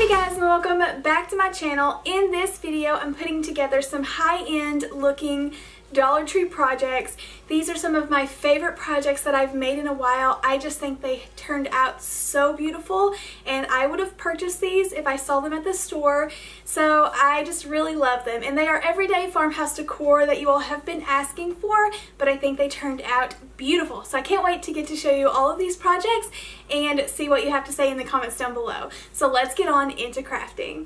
Hey guys, and welcome back to my channel. In this video, I'm putting together some high-end looking Dollar Tree projects. These are some of my favorite projects that I've made in a while. I just think they turned out so beautiful, and I would have purchased these if I saw them at the store. So I just really love them, and they are everyday farmhouse decor that you all have been asking for, but I think they turned out beautiful. So I can't wait to get to show you all of these projects and see what you have to say in the comments down below. So let's get on into crafting.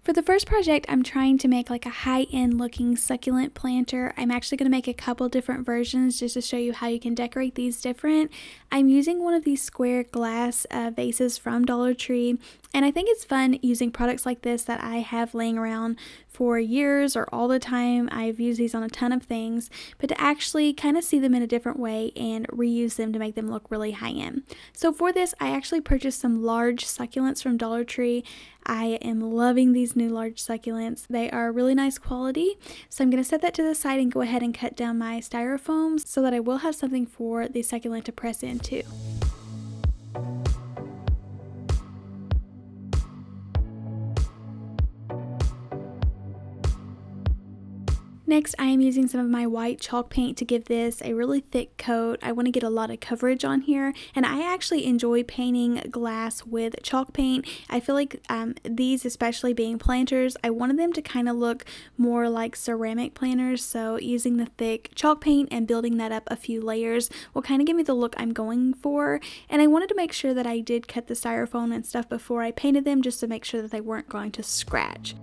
For the first project, I'm trying to make like a high-end looking succulent planter. I'm actually going to make a couple different versions just to show you how you can decorate these different. I'm using one of these square glass vases from Dollar Tree, and I think it's fun using products like this that I have laying around for years or all the time. I've used these on a ton of things, but to actually kind of see them in a different way and reuse them to make them look really high-end. So for this, I actually purchased some large succulents from Dollar Tree. I am loving these new large succulents. They are really nice quality. So I'm going to set that to the side and go ahead and cut down my styrofoam so that I will have something for the succulent to press into. Next, I am using some of my white chalk paint to give this a really thick coat. I want to get a lot of coverage on here, and I actually enjoy painting glass with chalk paint. I feel like these, especially being planters, I wanted them to kind of look more like ceramic planters, so using the thick chalk paint and building that up a few layers will kind of give me the look I'm going for. And I wanted to make sure that I did cut the styrofoam and stuff before I painted them just to make sure that they weren't going to scratch.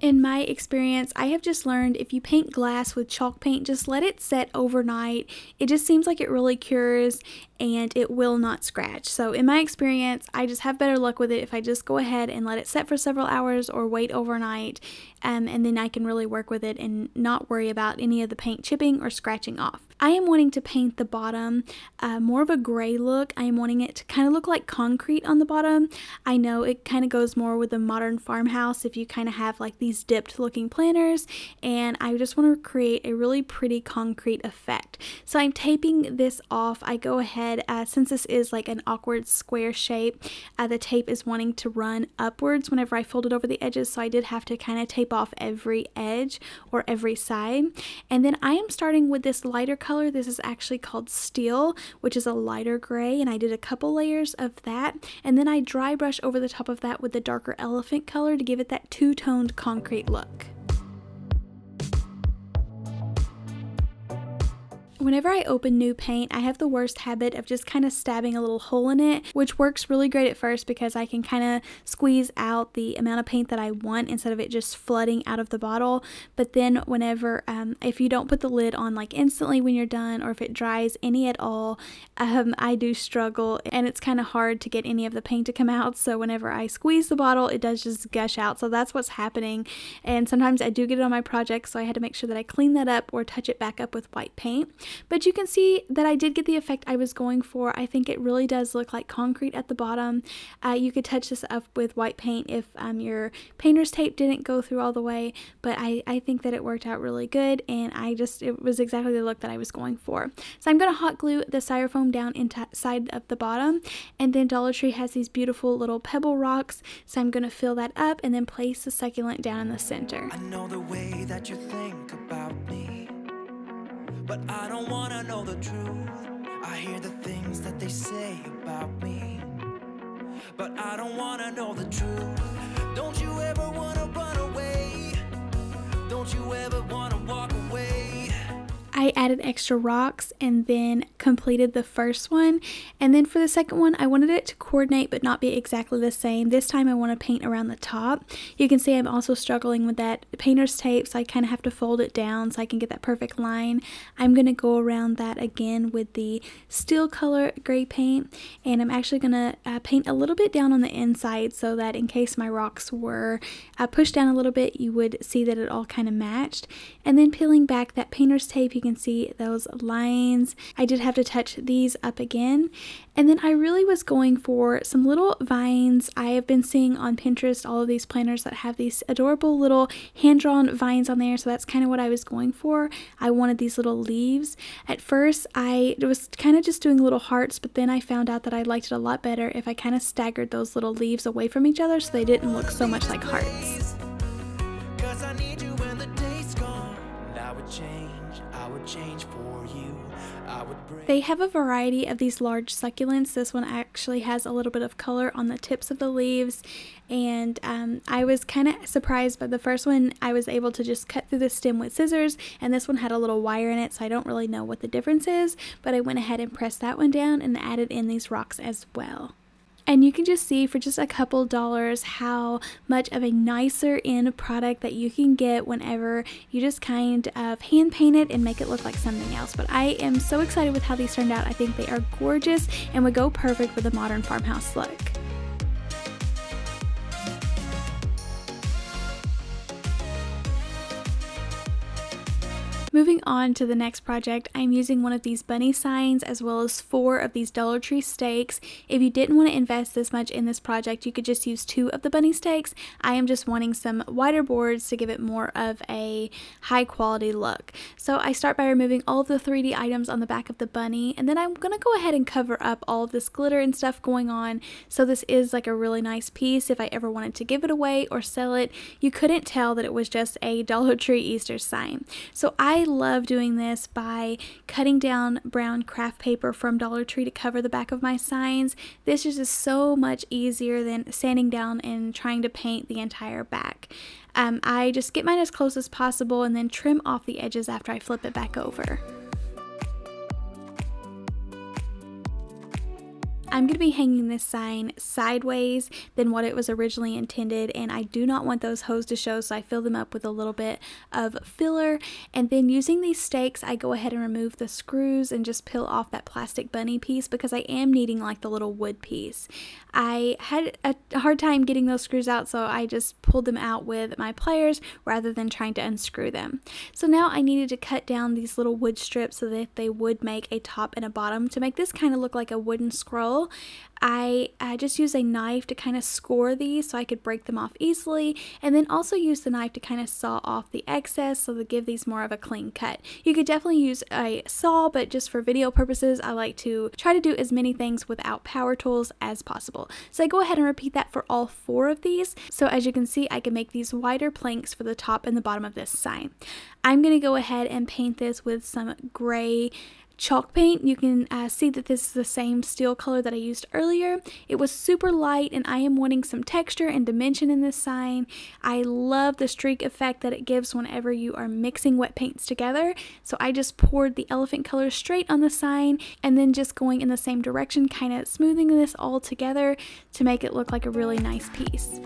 In my experience, I have just learned if you paint glass with chalk paint, just let it set overnight. It just seems like it really cures and it will not scratch. So in my experience, I just have better luck with it if I just go ahead and let it set for several hours or wait overnight, and then I can really work with it and not worry about any of the paint chipping or scratching off. I am wanting to paint the bottom more of a gray look. I am wanting it to kind of look like concrete on the bottom. I know it kind of goes more with a modern farmhouse if you kind of have like these dipped looking planters, and I just want to create a really pretty concrete effect. So I'm taping this off. I go ahead, since this is like an awkward square shape, the tape is wanting to run upwards whenever I fold it over the edges, so I did have to kind of tape off every edge or every side. And then I am starting with this lighter color. This is actually called Steel, which is a lighter gray, and I did a couple layers of that, and then I dry brush over the top of that with the darker elephant color to give it that two-toned concrete look. Whenever I open new paint, I have the worst habit of just kind of stabbing a little hole in it, which works really great at first because I can kind of squeeze out the amount of paint that I want instead of it just flooding out of the bottle. But then whenever, if you don't put the lid on like instantly when you're done, or if it dries any at all, I do struggle, and it's kind of hard to get any of the paint to come out. So whenever I squeeze the bottle, it does just gush out. So that's what's happening. And sometimes I do get it on my project, so I had to make sure that I clean that up or touch it back up with white paint. But you can see that I did get the effect I was going for. I think it really does look like concrete at the bottom. You could touch this up with white paint if your painter's tape didn't go through all the way, but I think that it worked out really good, and it was exactly the look that I was going for. So I'm going to hot glue the styrofoam down inside of the bottom, and then Dollar Tree has these beautiful little pebble rocks, so I'm going to fill that up and then place the succulent down in the center. I know the way that you think about me, but I don't wanna know the truth. I hear the things that they say about me, but I don't wanna know the truth. Don't you ever wanna run away? Don't you ever wanna walk away? I added extra rocks and then completed the first one, and then for the second one I wanted it to coordinate but not be exactly the same. This time I want to paint around the top. You can see I'm also struggling with that painter's tape, so I kind of have to fold it down so I can get that perfect line. I'm going to go around that again with the Steel color gray paint, and I'm actually going to paint a little bit down on the inside so that in case my rocks were pushed down a little bit, you would see that it all kind of matched. And then peeling back that painter's tape, you can can see those lines. I did have to touch these up again. And then I really was going for some little vines. I have been seeing on Pinterest all of these planters that have these adorable little hand-drawn vines on there, so that's kind of what I was going for. I wanted these little leaves. At first, I was kind of just doing little hearts, but then I found out that I liked it a lot better if I kind of staggered those little leaves away from each other so they didn't look so much like hearts. They have a variety of these large succulents. This one actually has a little bit of color on the tips of the leaves, and I was kind of surprised by the first one. I was able to just cut through the stem with scissors, and this one had a little wire in it, so I don't really know what the difference is, but I went ahead and pressed that one down and added in these rocks as well. And you can just see for just a couple dollars how much of a nicer end product that you can get whenever you just kind of hand paint it and make it look like something else. But I am so excited with how these turned out. I think they are gorgeous and would go perfect with a modern farmhouse look. Moving on to the next project, I'm using one of these bunny signs as well as 4 of these Dollar Tree stakes. If you didn't want to invest this much in this project, you could just use 2 of the bunny stakes. I am just wanting some wider boards to give it more of a high quality look. So I start by removing all of the 3D items on the back of the bunny, and then I'm going to go ahead and cover up all of this glitter and stuff going on. So this is like a really nice piece. If I ever wanted to give it away or sell it, you couldn't tell that it was just a Dollar Tree Easter sign. So I love doing this by cutting down brown craft paper from Dollar Tree to cover the back of my signs. This is just so much easier than sanding down and trying to paint the entire back. I just get mine as close as possible and then trim off the edges after I flip it back over. I'm going to be hanging this sign sideways than what it was originally intended, and I do not want those hose to show, so I fill them up with a little bit of filler. And then using these stakes, I go ahead and remove the screws and just peel off that plastic bunny piece because I am needing like the little wood piece. I had a hard time getting those screws out, so I just pulled them out with my pliers rather than trying to unscrew them. So now I needed to cut down these little wood strips so that they would make a top and a bottom to make this kind of look like a wooden scroll. I just use a knife to kind of score these so I could break them off easily, and then also use the knife to kind of saw off the excess so to give these more of a clean cut. You could definitely use a saw, but just for video purposes I like to try to do as many things without power tools as possible. So I go ahead and repeat that for all 4 of these. So as you can see, I can make these wider planks for the top and the bottom of this sign. I'm going to go ahead and paint this with some gray chalk paint. You can see that this is the same steel color that I used earlier. It was super light, and I am wanting some texture and dimension in this sign. I love the streak effect that it gives whenever you are mixing wet paints together. So I just poured the elephant color straight on the sign and then just going in the same direction, kind of smoothing this all together to make it look like a really nice piece.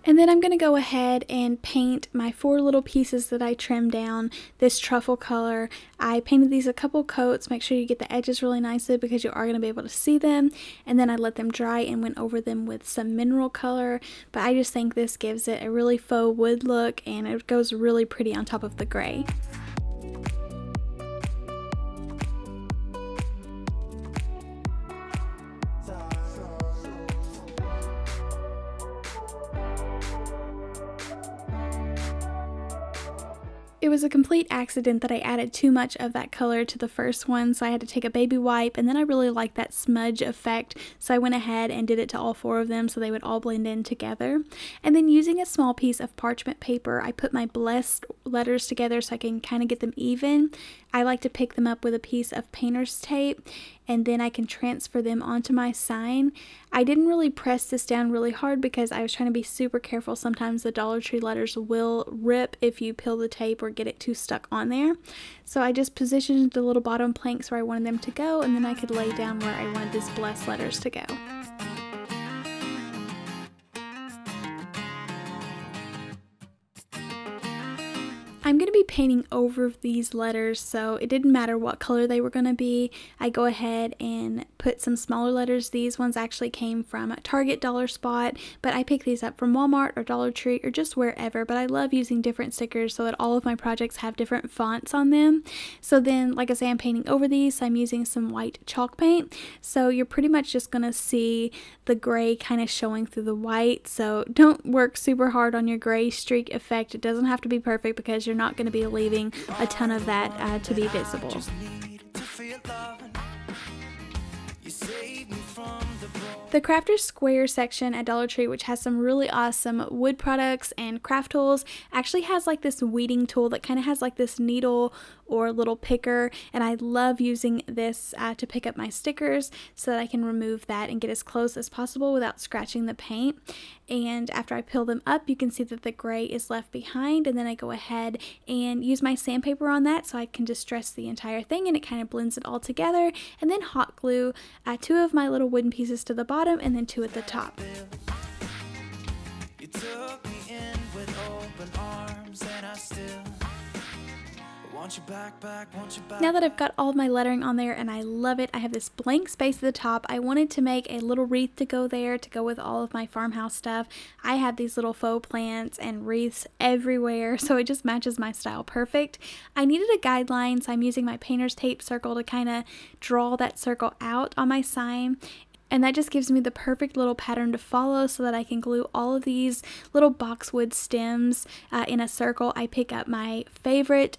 And then I'm going to go ahead and paint my 4 little pieces that I trimmed down this truffle color. I painted these a couple coats. Make sure you get the edges really nicely because you are going to be able to see them. And then I let them dry and went over them with some mineral color. But I just think this gives it a really faux wood look, and it goes really pretty on top of the gray. It was a complete accident that I added too much of that color to the first one, so I had to take a baby wipe, and then I really liked that smudge effect, so I went ahead and did it to all 4 of them so they would all blend in together. And then using a small piece of parchment paper, I put my blessed letters together so I can kind of get them even. I like to pick them up with a piece of painter's tape, and then I can transfer them onto my sign. I didn't really press this down really hard because I was trying to be super careful. Sometimes the Dollar Tree letters will rip if you peel the tape or get it too stuck on there. So I just positioned the little bottom planks where I wanted them to go, and then I could lay down where I wanted these blessed letters to go. I'm going to be be painting over these letters, so it didn't matter what color they were going to be. I go ahead and put some smaller letters. These ones actually came from Target Dollar Spot, but I picked these up from Walmart or Dollar Tree or just wherever. But I love using different stickers so that all of my projects have different fonts on them. So then, like I say, I'm painting over these, so I'm using some white chalk paint. So you're pretty much just going to see the gray kind of showing through the white. So don't work super hard on your gray streak effect. It doesn't have to be perfect because you're not going to be leaving a ton of that to be visible. The Crafters Square section at Dollar Tree, which has some really awesome wood products and craft tools, actually has like this weeding tool that kind of has like this needle or little picker, and I love using this to pick up my stickers so that I can remove that and get as close as possible without scratching the paint. And after I peel them up, you can see that the gray is left behind, and then I go ahead and use my sandpaper on that so I can distress the entire thing, and it kind of blends it all together, and then hot glue 2 of my little wooden pieces to the bottom and then 2 at the top. You took me in with open arms, and I still want you back, want you back. Now that I've got all of my lettering on there and I love it, I have this blank space at the top. I wanted to make a little wreath to go there to go with all of my farmhouse stuff. I have these little faux plants and wreaths everywhere, so it just matches my style perfect. I needed a guideline, so I'm using my painter's tape circle to kind of draw that circle out on my sign. And that just gives me the perfect little pattern to follow so that I can glue all of these little boxwood stems in a circle. I pick up my favorite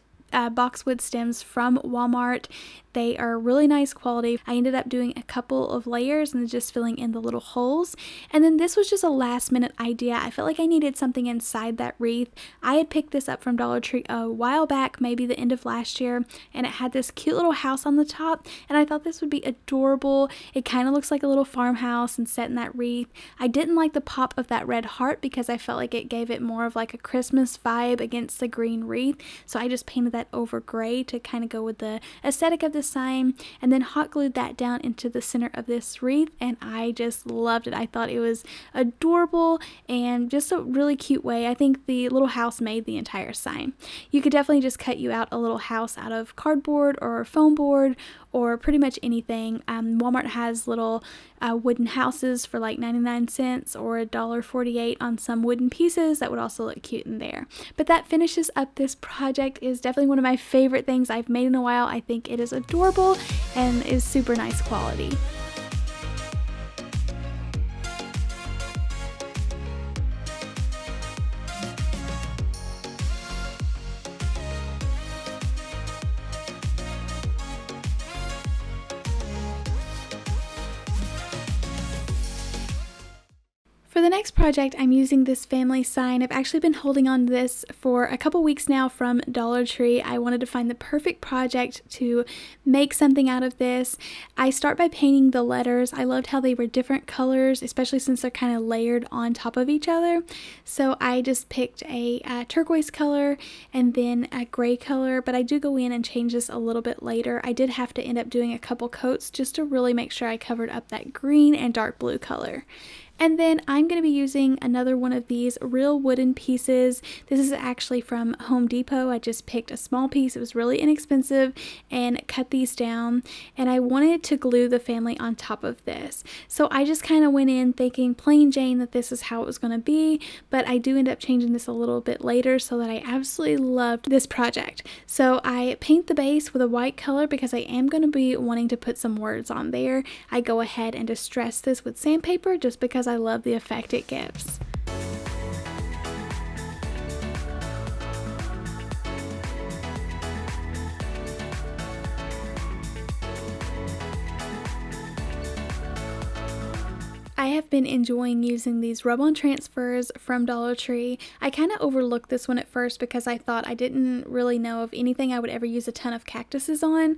boxwood stems from Walmart. They are really nice quality. I ended up doing a couple of layers and just filling in the little holes. And then this was just a last minute idea. I felt like I needed something inside that wreath. I had picked this up from Dollar Tree a while back, maybe the end of last year, and it had this cute little house on the top, and I thought this would be adorable. It kind of looks like a little farmhouse and set in that wreath. I didn't like the pop of that red heart because I felt like it gave it more of like a Christmas vibe against the green wreath, so I just painted that over gray to kind of go with the aesthetic of the sign, and then hot glued that down into the center of this wreath, and I just loved it. I thought it was adorable and just a really cute way. I think the little house made the entire sign. You could definitely just cut you out a little house out of cardboard or foam board or pretty much anything. Walmart has little wooden houses for like 99 cents or $1.48 on some wooden pieces that would also look cute in there. But that finishes up this project. It is definitely one of my favorite things I've made in a while. I think it is adorable and is super nice quality. For the next project, I'm using this family sign. I've actually been holding on to this for a couple weeks now from Dollar Tree. I wanted to find the perfect project to make something out of this. I start by painting the letters. I loved how they were different colors, especially since they're kind of layered on top of each other. So I just picked a turquoise color and then a gray color, but I do go in and change this a little bit later. I did have to end up doing a couple coats just to really make sure I covered up that green and dark blue color. And then I'm going to be using another one of these real wooden pieces. This is actually from Home Depot. I just picked a small piece. It was really inexpensive and cut these down. And I wanted to glue the family on top of this. So I just kind of went in thinking plain Jane that this is how it was going to be. But I do end up changing this a little bit later so that I absolutely loved this project. So I paint the base with a white color because I am going to be wanting to put some words on there. I go ahead and distress this with sandpaper just because I love the effect it gives. I have been enjoying using these rub-on transfers from Dollar Tree. I kind of overlooked this one at first because I thought I didn't really know of anything I would ever use a ton of cactuses on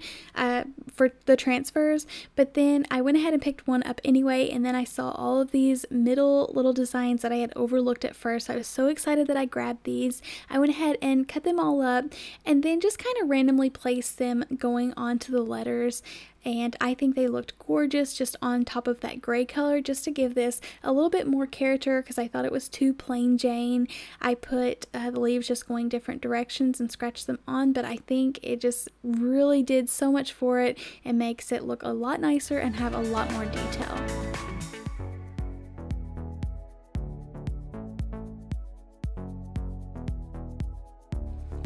for the transfers, but then I went ahead and picked one up anyway, and then I saw all of these middle little designs that I had overlooked at first. I was so excited that I grabbed these. I went ahead and cut them all up and then just kind of randomly placed them going onto the letters. and I think they looked gorgeous just on top of that gray color, just to give this a little bit more character because I thought it was too plain Jane. I put the leaves just going different directions and scratched them on, but I think it just really did so much for it and makes it look a lot nicer and have a lot more detail.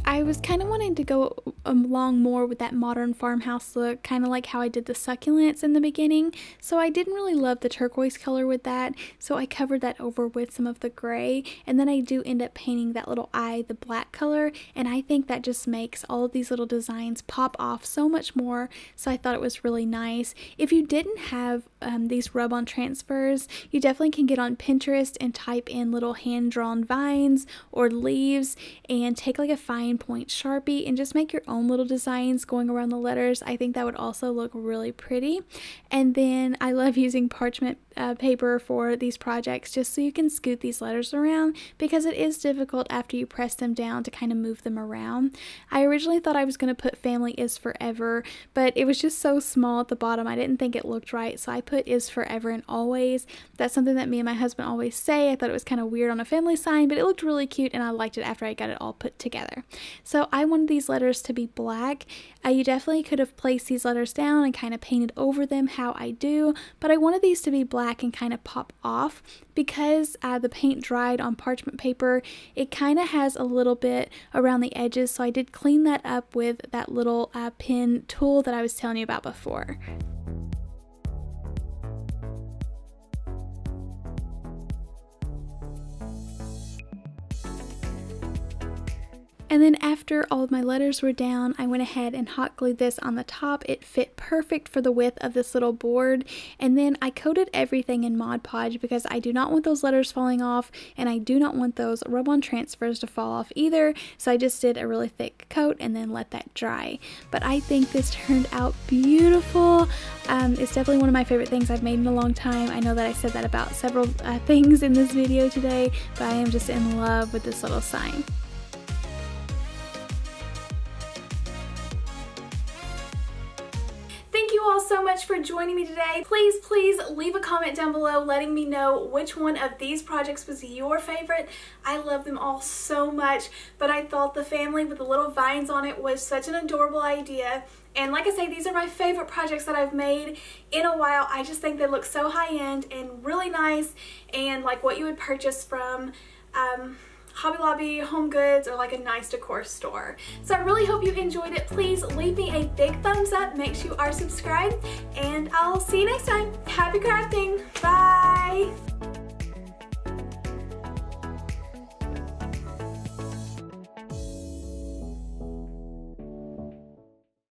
I was kind of wanting to go along more with that modern farmhouse look, kind of like how I did the succulents in the beginning, so I didn't really love the turquoise color with that, so I covered that over with some of the gray, and then I do end up painting that little eye the black color, and I think that just makes all of these little designs pop off so much more, so I thought it was really nice. If you didn't have these rub-on transfers, you definitely can get on Pinterest and type in little hand-drawn vines or leaves and take like a fine point Sharpie and just make your own little designs going around the letters. I think that would also look really pretty. And then I love using parchment paper for these projects just so you can scoot these letters around, because it is difficult after you press them down to kind of move them around. I originally thought I was going to put family is forever, but it was just so small at the bottom I didn't think it looked right, so I put is forever and always. That's something that me and my husband always say. I thought it was kind of weird on a family sign, but it looked really cute and I liked it after I got it all put together. So I wanted these letters to be black. You definitely could have placed these letters down and kind of painted over them how I do, but I wanted these to be black and kind of pop off because the paint dried on parchment paper. It kind of has a little bit around the edges, so I did clean that up with that little pen tool that I was telling you about before. And then after all of my letters were down, I went ahead and hot glued this on the top. It fit perfect for the width of this little board. And then I coated everything in Mod-podge because I do not want those letters falling off, and I do not want those rub-on transfers to fall off either. So I just did a really thick coat and then let that dry. But I think this turned out beautiful. It's definitely one of my favorite things I've made in a long time. I know that I said that about several things in this video today, but I am just in love with this little sign. Thank you all so much for joining me today. Please leave a comment down below letting me know which one of these projects was your favorite. I love them all so much, but I thought the family with the little vines on it was such an adorable idea. And like I say, these are my favorite projects that I've made in a while. I just think they look so high-end and really nice, and like what you would purchase from Hobby Lobby, Home Goods, or like a nice decor store. So I really hope you enjoyed it. Please leave me a big thumbs up, make sure you are subscribed, and I'll see you next time. Happy crafting! Bye!